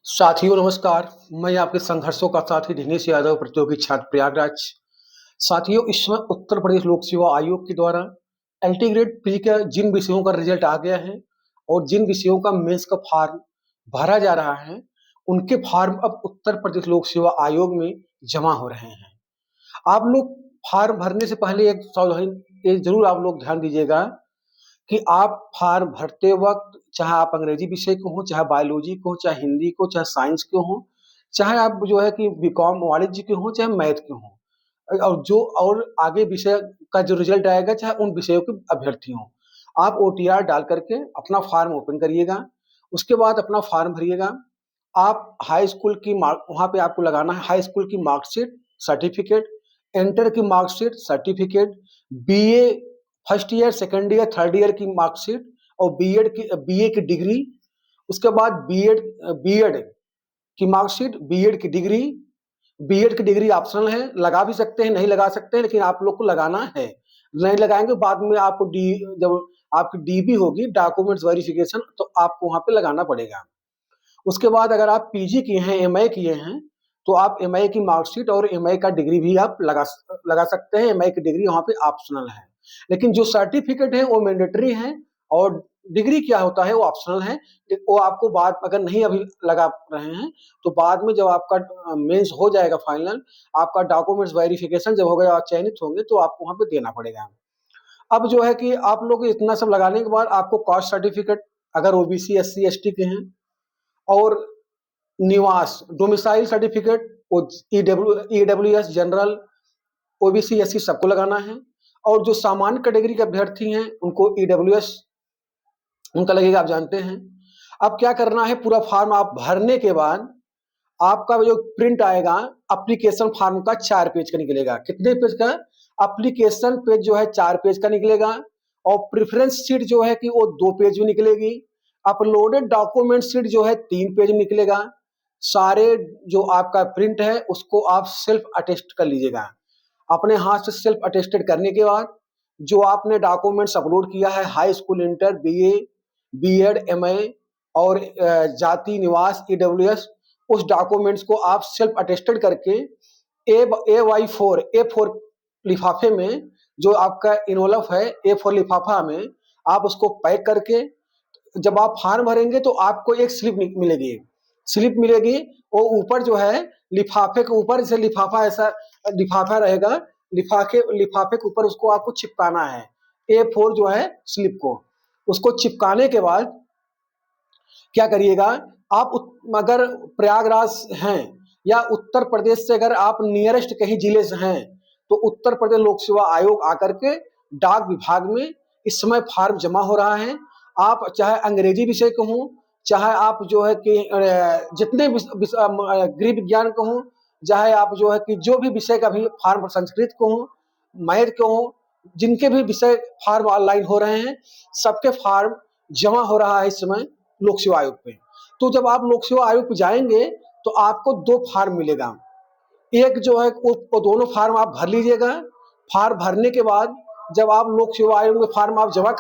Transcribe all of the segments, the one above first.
साथियों नमस्कार। मैं आपके संघर्षों का साथी दिनेश यादव, प्रतियोगी छात्र प्रयागराज। साथियों, इस समय उत्तर प्रदेश लोक सेवा आयोग के द्वारा एलटी ग्रेड प्री का जिन विषयों का रिजल्ट आ गया है और जिन विषयों का मेंस का फॉर्म भरा जा रहा है, उनके फॉर्म अब उत्तर प्रदेश लोक सेवा आयोग में जमा हो रहे हैं। आप लोग फॉर्म भरने से पहले एक सावधानी ये जरूर आप लोग ध्यान दीजिएगा कि आप फॉर्म भरते वक्त, चाहे आप अंग्रेजी विषय के हों, चाहे बायोलॉजी के हों, चाहे हिंदी को, चाहे साइंस के हों, चाहे आप जो है कि बीकॉम वाणिज्य के हों, चाहे मैथ के हों, और जो और आगे विषय का जो रिजल्ट आएगा, चाहे उन विषयों के अभ्यर्थी हों, आप ओटीआर डाल करके अपना फॉर्म ओपन करिएगा। उसके बाद अपना फॉर्म भरिएगा। आप हाई स्कूल की मार्क वहाँ पे आपको लगाना है, हाई स्कूल की मार्कशीट, सर्टिफिकेट, इंटर की marksheet, certificate, BA first year, second year, third year की मार्कशीट और बीए की डिग्री। उसके बाद बीएड बीएड की मार्कशीट, बीएड की डिग्री ऑप्शनल है, लगा भी सकते हैं, नहीं लगा सकते हैं, लेकिन आप लोग को लगाना है। नहीं लगाएंगे बाद में आपको जब आपकी डीबी होगी, डॉक्यूमेंट्स वेरिफिकेशन, तो आपको वहाँ पे लगाना पड़ेगा। उसके बाद अगर आप पीजी किए हैं, एमए किए हैं, तो आप एमए की मार्कशीट और एमए का डिग्री भी आप लगा सकते हैं। एमए की डिग्री वहाँ पे ऑप्शनल है, लेकिन जो सर्टिफिकेट है वो मैंडेटरी है और डिग्री क्या होता है वो ऑप्शनल है। वो आपको बाद अगर नहीं अभी लगा रहे हैं तो बाद में जब आपका मेंस हो जाएगा फाइनल, आपका डॉक्यूमेंट्स वेरिफिकेशन जब होगा, चयनित होंगे, तो आपको वहाँ पे देना पड़ेगा। अब जो है कि आप लोग इतना सब लगाने के बाद आपको कास्ट सर्टिफिकेट, अगर ओबीसी एससी एसटी के हैं, और निवास domicile certificate, EWS general, OBC SC सबको लगाना है। और जो सामान्य कैटेगरी के अभ्यर्थी हैं उनको ईडब्ल्यूएस उनका लगेगा, आप जानते हैं। अब क्या करना है, पूरा फॉर्म आप भरने के बाद आपका जो प्रिंट आएगा एप्लीकेशन फॉर्म का 4 पेज का निकलेगा। कितने पेज का? एप्लीकेशन पेज जो है 4 पेज का निकलेगा, और प्रेफरेंस शीट जो है कि वो 2 पेज में निकलेगी। अपलोडेड डॉक्यूमेंट शीट जो है 3 पेज में निकलेगा। सारे जो आपका प्रिंट है उसको आप सेल्फ अटेस्ट कर लीजिएगा। अपने हाथ से सेल्फ अटेस्टेड करने के बाद जो आपने डॉक्यूमेंट्स अपलोड किया है, high school, inter, BA, BEd, MA और जाति, निवास, ईडब्ल्यूएस, उस डॉक्यूमेंट्स को आप सेल्फ अटेस्टेड करके ए4 लिफाफे में, जो आपका इनवलप है ए4 लिफाफा में, आप उसको पैक करके जब आप फॉर्म भरेंगे तो आपको एक स्लिप मिलेगी। वो ऊपर जो है लिफाफे के ऊपर, जैसे लिफाफा ऐसा लिफाफा रहेगा, लिफाफे के ऊपर उसको आपको चिपकाना है। ए4 जो है स्लिप को, उसको चिपकाने के बाद क्या करिएगा, आप अगर प्रयागराज हैं या उत्तर प्रदेश से अगर आप नियरेस्ट कहीं जिले से हैं, तो उत्तर प्रदेश लोक सेवा आयोग आकर के डाक विभाग में इस समय फॉर्म जमा हो रहा है। आप चाहे अंग्रेजी विषय के हों, चाहे आप जो है कि जितने गृह विज्ञान के हों, चाहे आप जो है कि जो भी विषय का भी फॉर्म, संस्कृत को हों, मैथ के हों, जिनके भी विषय फॉर्म ऑनलाइन हो रहे हैं, सबके फॉर्म जमा हो रहा है इस समय लोक सेवा आयोग पे। तो जब आप लोक सेवा आयोग पे जाएंगे तो आपको 2 फॉर्म मिलेगा। एक जो है वो दोनों फॉर्म आप भर लीजिएगा। फॉर्म भरने के बाद जब आप लोक सेवा आयोग में फॉर्म आप जमा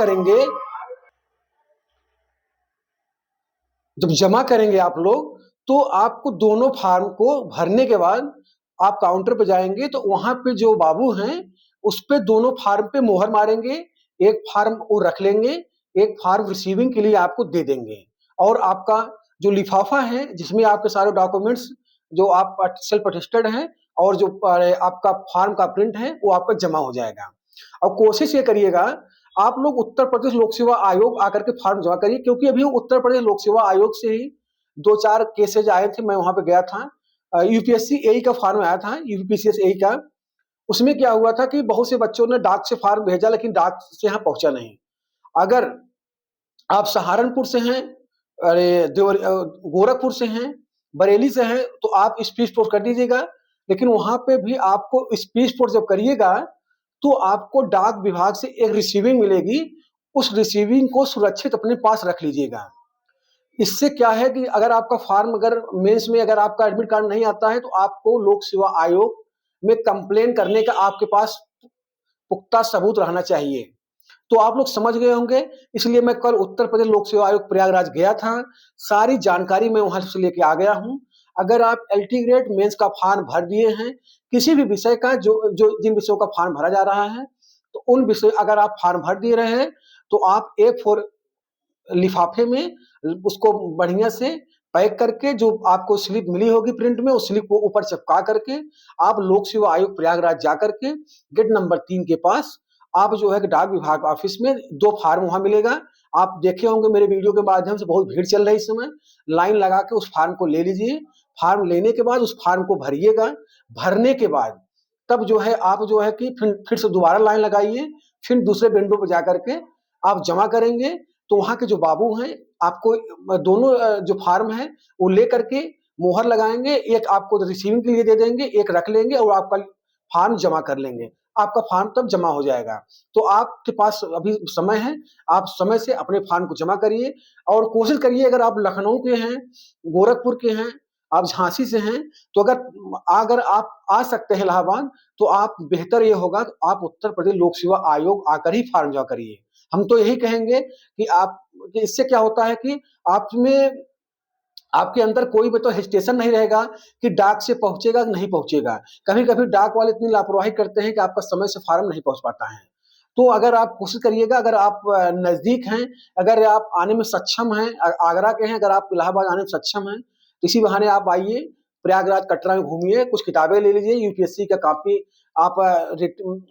करेंगे आप लोग, तो आपको दोनों फॉर्म को भरने के बाद आप काउंटर पे जाएंगे तो वहां पे जो बाबू हैं उस पे दोनों फॉर्म पे मोहर मारेंगे। एक फॉर्म वो रख लेंगे, एक फॉर्म रिसीविंग के लिए आपको दे देंगे, और आपका जो लिफाफा है जिसमें आपके सारे डॉक्यूमेंट्स जो आप सेल्फ अटेस्टेड हैं और जो आपका फॉर्म का प्रिंट है वो आपका जमा हो जाएगा। और कोशिश ये करिएगा आप लोग उत्तर प्रदेश लोक सेवा आयोग आकर के फॉर्म जमा करिए, क्योंकि अभी उत्तर प्रदेश लोक सेवा आयोग से ही 2-4 केसेज आए थे। मैं वहां पे गया था, यूपीएससी एई का फॉर्म आया था, यूपीसीएस एई का। उसमें क्या हुआ था कि बहुत से बच्चों ने डाक से फॉर्म भेजा, लेकिन डाक से यहाँ पहुंचा नहीं। अगर आप सहारनपुर से हैं, गोरखपुर से हैं, बरेली से हैं, तो आप स्पीड पोस्ट कर दीजिएगा। लेकिन वहां पे भी आपको स्पीड पोस्ट जब करिएगा तो आपको डाक विभाग से एक रिसीविंग मिलेगी। उस रिसीविंग को सुरक्षित अपने पास रख लीजिएगा। इससे क्या है कि अगर आपका फॉर्म, अगर मेंस में अगर आपका एडमिट कार्ड नहीं आता है, तो आपको लोक सेवा आयोग में कंप्लेन करने का आपके पास पुख्ता सबूत रहना चाहिए। तो आप लोग समझ गए होंगे, इसलिए मैं कल उत्तर प्रदेश लोक सेवा आयोग प्रयागराज गया था। सारी जानकारी मैं वहां से लेके आ गया हूं। अगर आप एलटी ग्रेड मेंस का फॉर्म भर दिए हैं, किसी भी विषय का जो जो जिन विषयों का फॉर्म भरा जा रहा है, तो उन विषय अगर आप फॉर्म भर दे रहे हैं, तो आप A4 लिफाफे में उसको बढ़िया से पैक करके, जो आपको स्लिप मिली होगी प्रिंट में, उस स्लिप को ऊपर चिपका करके आप लोक सेवा आयोग प्रयागराज जा करके गेट नंबर 3 के पास आप जो है डाक विभाग ऑफिस में 2 फार्म वहां मिलेगा। आप देखे होंगे मेरे वीडियो के माध्यम से, बहुत भीड़ चल रही है इस समय। लाइन लगा के उस फार्म को ले लीजिए। फार्म लेने के बाद उस फार्म को भरिएगा। भरने के बाद तब जो है आप जो है कि फिर से दोबारा लाइन लगाइए। फिर दूसरे विंडो पर जाकर के आप जमा करेंगे। तो वहाँ के जो बाबू हैं, आपको दोनों जो फार्म है वो लेकर के मोहर लगाएंगे। एक आपको रिसीविंग के लिए दे देंगे, एक रख लेंगे और आपका फार्म जमा कर लेंगे। आपका फार्म तब जमा हो जाएगा। तो आपके पास अभी समय है, आप समय से अपने फार्म को जमा करिए। और कोशिश करिए, अगर आप लखनऊ के हैं, गोरखपुर के हैं, आप झांसी से हैं, तो अगर आप आ सकते हैं इलाहाबाद, तो आप बेहतर ये होगा कि आप उत्तर प्रदेश लोक सेवा आयोग आकर ही फार्म जमा करिए। हम तो यही कहेंगे कि इससे क्या होता है कि आप में आपके अंदर कोई भी तो हेजिटेशन नहीं रहेगा कि डाक से पहुंचेगा कि नहीं पहुंचेगा। कभी-कभी डाक वाले इतनी लापरवाही करते हैं कि आपका समय से फार्म नहीं पहुंच पाता है। तो अगर आप कोशिश करिएगा, अगर आप नजदीक हैं, अगर आप आने में सक्षम हैं, आगरा के हैं, अगर आप इलाहाबाद आने में सक्षम हैं, तो इसी बहाने आप आइए, प्रयागराज कटरा में घूमिए, कुछ किताबें ले लीजिए। यूपीएससी का कॉपी आप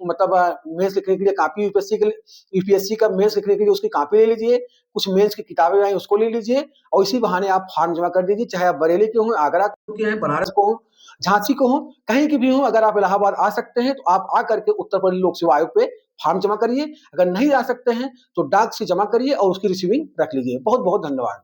मतलब मेंस लिखने के लिए कॉपी, यूपीएससी का मेंस लिखने के लिए उसकी कॉपी ले लीजिए। कुछ मेंस की किताबें आई उसको ले लीजिए और इसी बहाने आप फॉर्म जमा कर दीजिए। चाहे आप बरेली के हों, आगरा के हैं, बनारस को हों, झांसी को हों, कहीं की भी हों, अगर आप इलाहाबाद आ सकते हैं तो आप आकर के उत्तर प्रदेश लोक सेवा आयोग पे फॉर्म जमा करिए। अगर नहीं आ सकते हैं तो डाक से जमा करिए और उसकी रिसीविंग रख लीजिए। बहुत बहुत धन्यवाद।